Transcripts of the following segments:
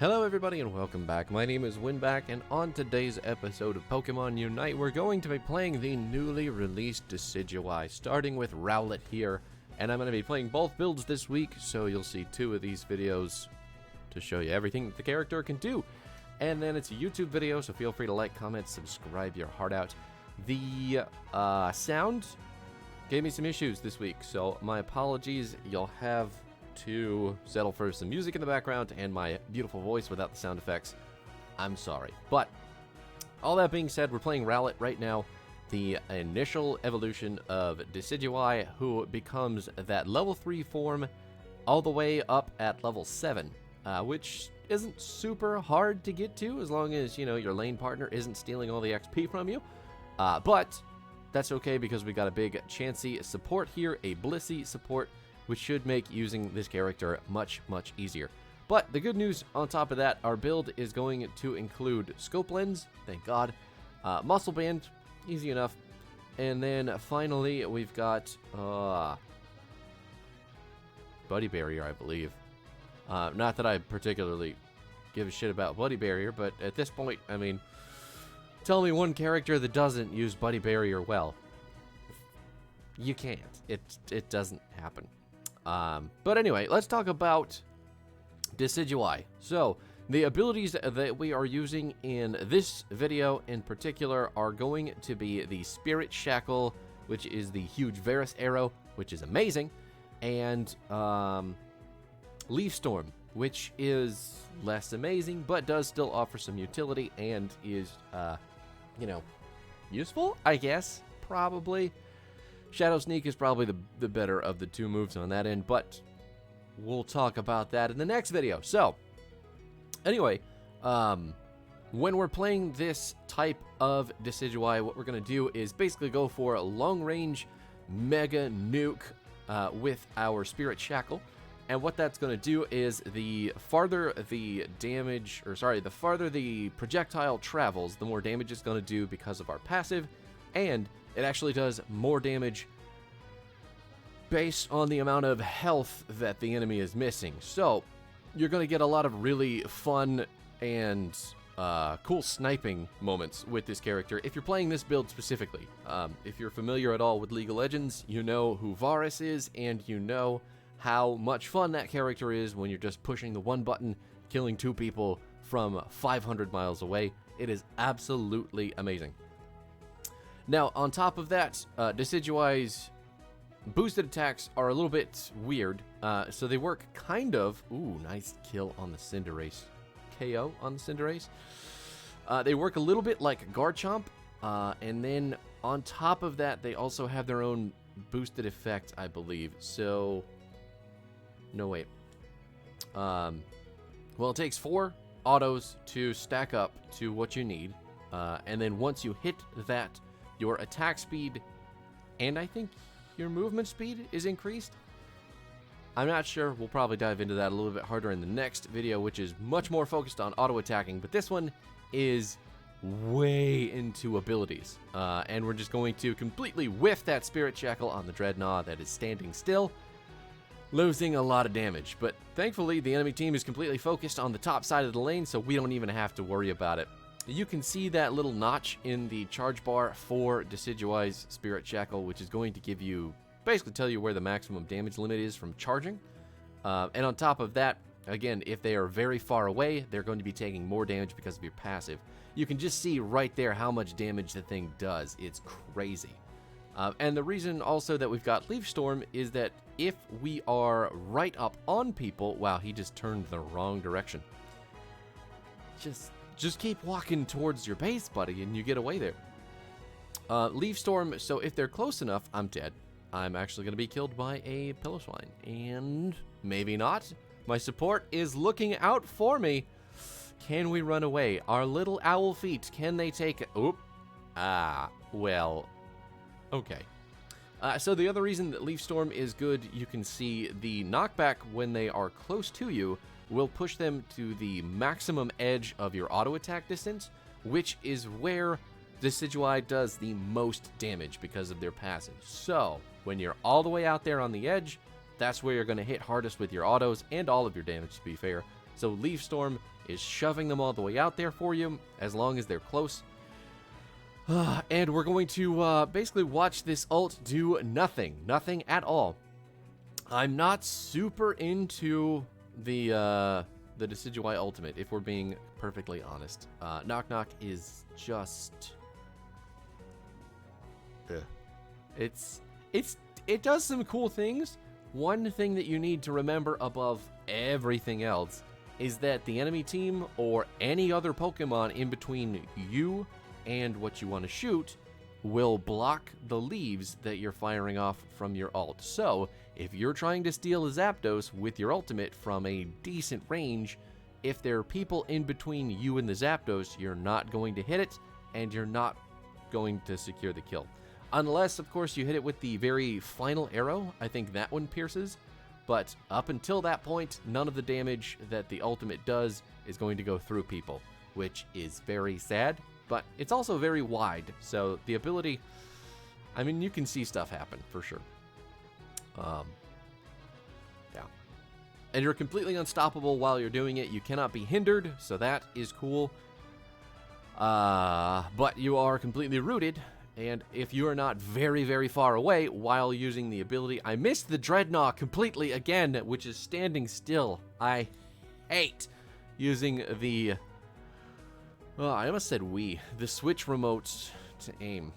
Hello everybody and welcome back. My name is Winback, and on today's episode of Pokemon Unite, we're going to be playing the newly released Decidueye, starting with Rowlet here. And I'm going to be playing both builds this week, so you'll see two of these videos to show you everything that the character can do. And then it's a YouTube video, so feel free to like, comment, subscribe your heart out. The sound gave me some issues this week, so my apologies. You'll have to settle for some music in the background and my beautiful voice without the sound effects. I'm sorry. But all that being said, we're playing Rowlet right now, the initial evolution of Decidueye, who becomes that level 3 form all the way up at level 7, which isn't super hard to get to as long as, you know, your lane partner isn't stealing all the XP from you. But that's okay because we got a big Chansey support here, a Blissey support, which should make using this character much, much easier. But the good news on top of that, our build is going to include Scope Lens, thank God, Muscle Band, easy enough, and then finally we've got Buddy Barrier, I believe. Not that I particularly give a shit about Buddy Barrier, but at this point, I mean, tell me one character that doesn't use Buddy Barrier well. You can't. It doesn't happen. But anyway, let's talk about Decidueye. So, the abilities that we are using in this video in particular are going to be the Spirit Shackle, which is the huge Varus arrow, which is amazing, and Leaf Storm, which is less amazing, but does still offer some utility and is, you know, useful, I guess, probably. Shadow Sneak is probably the better of the two moves on that end, but we'll talk about that in the next video. So, anyway, when we're playing this type of Decidueye, what we're going to do is basically go for a long-range Mega Nuke with our Spirit Shackle. And what that's going to do is the farther the damage, or sorry, the farther the projectile travels, the more damage it's going to do because of our passive, and it actually does more damage based on the amount of health that the enemy is missing. So, you're going to get a lot of really fun and cool sniping moments with this character if you're playing this build specifically. If you're familiar at all with League of Legends, you know who Varus is, and you know how much fun that character is when you're just pushing the one button, killing two people from 500 miles away. It is absolutely amazing. Now, on top of that, Decidueye's boosted attacks are a little bit weird. So they work kind of... Ooh, nice kill on the Cinderace. KO on the Cinderace. They work a little bit like Garchomp. And then on top of that, they also have their own boosted effect, I believe. So... No, wait. Well, it takes 4 autos to stack up to what you need. And then once you hit that, your attack speed, and I think your movement speed is increased. I'm not sure. We'll probably dive into that a little bit harder in the next video, which is much more focused on auto-attacking. But this one is way into abilities. And we're just going to completely whiff that Spirit Shackle on the Dreadnought that is standing still, losing a lot of damage. But thankfully, the enemy team is completely focused on the top side of the lane, so we don't even have to worry about it. You can see that little notch in the charge bar for Decidueye's Spirit Shackle, which is going to give you, basically tell you where the maximum damage limit is from charging. And on top of that, again, if they are very far away, they're going to be taking more damage because of your passive. You can just see right there how much damage the thing does. It's crazy. And the reason also that we've got Leaf Storm is that if we are right up on people... Wow, he just turned the wrong direction. Just keep walking towards your base, buddy, and you get away there. Leaf Storm, so if they're close enough, I'm dead. I'm actually going to be killed by a Piloswine. And maybe not. My support is looking out for me. Can we run away? Our little owl feet, can they take it? Oop. Well, okay. So the other reason that Leaf Storm is good, you can see the knockback when they are close to you will push them to the maximum edge of your auto attack distance, which is where Decidueye does the most damage because of their passive. So, when you're all the way out there on the edge, that's where you're going to hit hardest with your autos and all of your damage, to be fair. So Leaf Storm is shoving them all the way out there for you, as long as they're close. And we're going to basically watch this ult do nothing. Nothing at all. I'm not super into the Decidueye ultimate, if we're being perfectly honest. Knock Knock is just... It does some cool things. One thing that you need to remember above everything else is that the enemy team or any other Pokemon in between you and what you want to shoot will block the leaves that you're firing off from your ult. So, if you're trying to steal a Zapdos with your ultimate from a decent range, if there are people in between you and the Zapdos, you're not going to hit it, and you're not going to secure the kill. Unless, of course, you hit it with the very final arrow. I think that one pierces. But up until that point, none of the damage that the ultimate does is going to go through people, which is very sad. But it's also very wide, so the ability, I mean, you can see stuff happen, for sure. Yeah. And you're completely unstoppable while you're doing it. You cannot be hindered, so that is cool. But you are completely rooted, and if you are not very, very far away while using the ability... I missed the Dreadnought completely again, which is standing still. I hate using the... Oh, I almost said the Switch remotes to aim.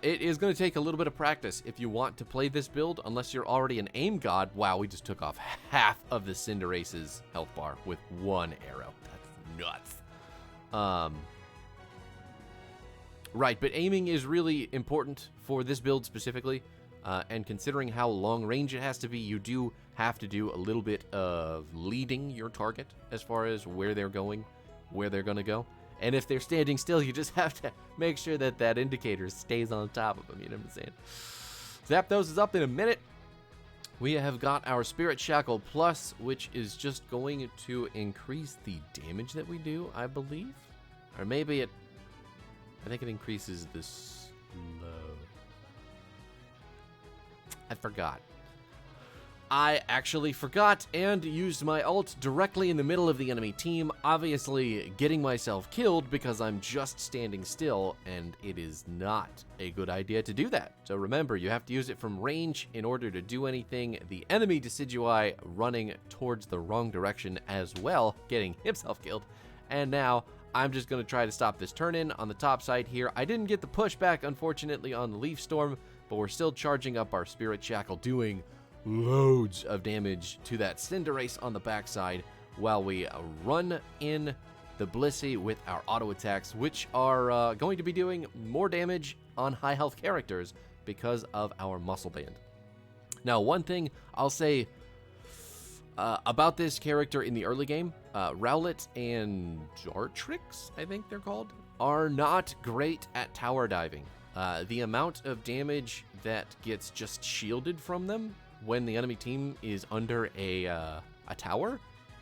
It is going to take a little bit of practice if you want to play this build, unless you're already an aim god. Wow, we just took off half of the Cinderace's health bar with one arrow. That's nuts. Right, but aiming is really important for this build specifically, and considering how long range it has to be, you do have to do a little bit of leading your target as far as where they're going, where they're going to go. And if they're standing still, you just have to make sure that that indicator stays on top of them, you know what I'm saying? Zapdos is up in a minute. We have got our Spirit Shackle Plus, which is just going to increase the damage that we do, I believe. Or maybe it... I think it increases the slow. I forgot. I actually forgot and used my ult directly in the middle of the enemy team, obviously getting myself killed because I'm just standing still, and it is not a good idea to do that. So remember, you have to use it from range in order to do anything. The enemy Decidueye running towards the wrong direction as well, getting himself killed. And now I'm just going to try to stop this turn-in on the top side here. I didn't get the pushback, unfortunately, on the Leaf Storm, but we're still charging up our Spirit Shackle, doing loads of damage to that Cinderace on the backside while we run in the Blissey with our auto attacks, which are going to be doing more damage on high health characters because of our Muscle Band. Now, one thing I'll say about this character in the early game, Rowlet and Dartrix, I think they're called, are not great at tower diving. The amount of damage that gets just shielded from them when the enemy team is under a tower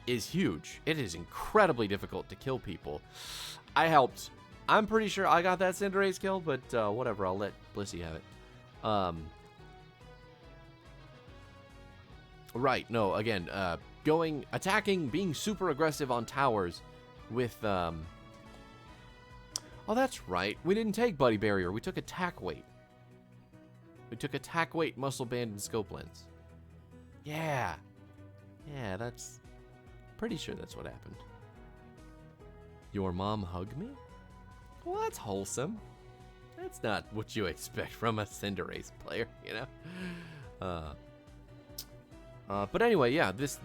is huge. It is incredibly difficult to kill people. I helped. I'm pretty sure I got that Cinderace kill, but whatever, I'll let Blissey have it. Right, no, again, attacking, being super aggressive on towers with, oh, that's right. We didn't take Buddy Barrier. We took attack weight. We took attack weight, muscle band, and scope lens. Yeah. Yeah, that's... Pretty sure that's what happened. Your mom hugged me? Well, that's wholesome. That's not what you expect from a Cinderace player, you know? But anyway, yeah, this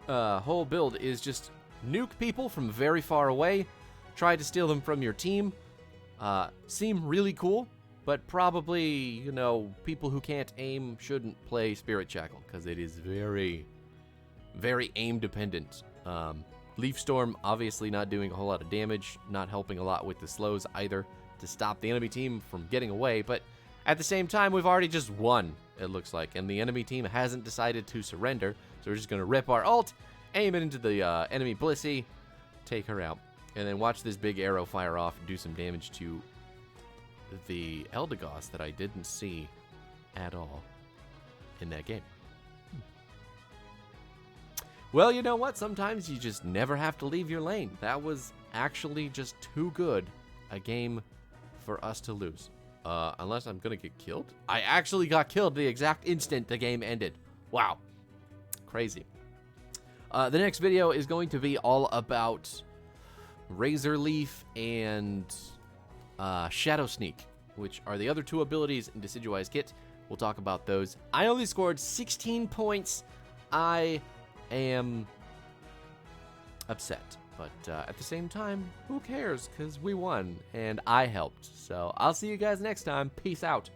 whole build is just nuke people from very far away, try to steal them from your team, seem really cool, but probably, you know, people who can't aim shouldn't play Spirit Shackle, because it is very, very aim dependent. Leaf Storm obviously not doing a whole lot of damage, not helping a lot with the slows either to stop the enemy team from getting away, but at the same time, we've already just won, it looks like, and the enemy team hasn't decided to surrender, so we're just going to rip our ult, aim it into the enemy Blissey, take her out, and then watch this big arrow fire off and do some damage to the Eldegoss that I didn't see at all in that game. Well, you know what? Sometimes you just never have to leave your lane. That was actually just too good a game for us to lose. Unless I'm gonna get killed? I actually got killed the exact instant the game ended. Wow. Crazy. The next video is going to be all about Razor Leaf and Shadow Sneak, which are the other two abilities in Decidueye's kit. We'll talk about those. I only scored 16 points. I am upset, but at the same time, who cares? Because we won, and I helped. So I'll see you guys next time. Peace out.